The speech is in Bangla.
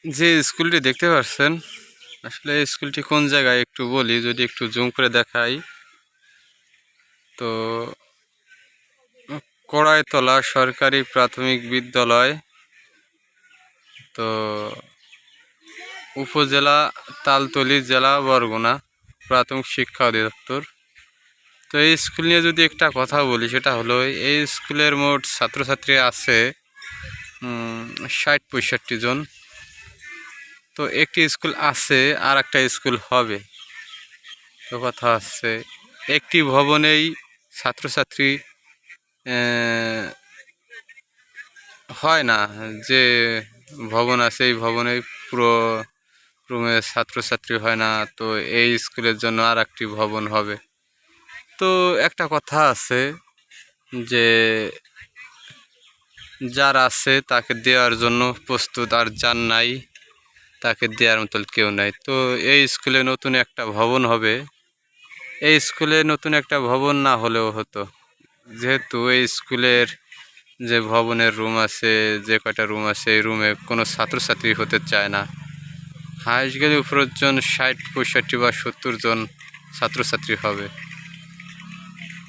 যে স্কুলটি দেখতে পাচ্ছেন, আসলে এই স্কুলটি কোন জায়গায় একটু বলি, যদি একটু জুম করে দেখাই। তো কড়াইতলা সরকারি প্রাথমিক বিদ্যালয়, তো উপজেলা তালতলি, জেলা বরগুনা, প্রাথমিক শিক্ষা অধিদপ্তর। তো এই স্কুল নিয়ে যদি একটা কথা বলি, সেটা হলো এই স্কুলের মোট ছাত্রছাত্রী আছে 60-65 জন। তো একটি স্কুল আছে, আর একটা স্কুল হবে। তো কথা হচ্ছে, একটি ভবনেই ছাত্রছাত্রী হয় না। যে ভবন আছে, এই ভবনে পুরো রুমে ছাত্রছাত্রী হয় না। তো এই স্কুলের জন্য আর একটি ভবন হবে। তো একটা কথা আছে যে যার আছে তাকে দেওয়ার জন্য প্রস্তুত, আর যার নাই তাকে দেওয়ার মতো কেউ নাই। তো এই স্কুলে নতুন একটা ভবন হবে। এই স্কুলে নতুন একটা ভবন না হলেও হতো, যেহেতু এই স্কুলের যে ভবনের রুম আছে, যে কয়টা রুম আছে, এই রুমে কোনো ছাত্রছাত্রী হতে চায় না। হাইস্ট গেলে উপরজন 60-65 বা 70 জন ছাত্রছাত্রী হবে।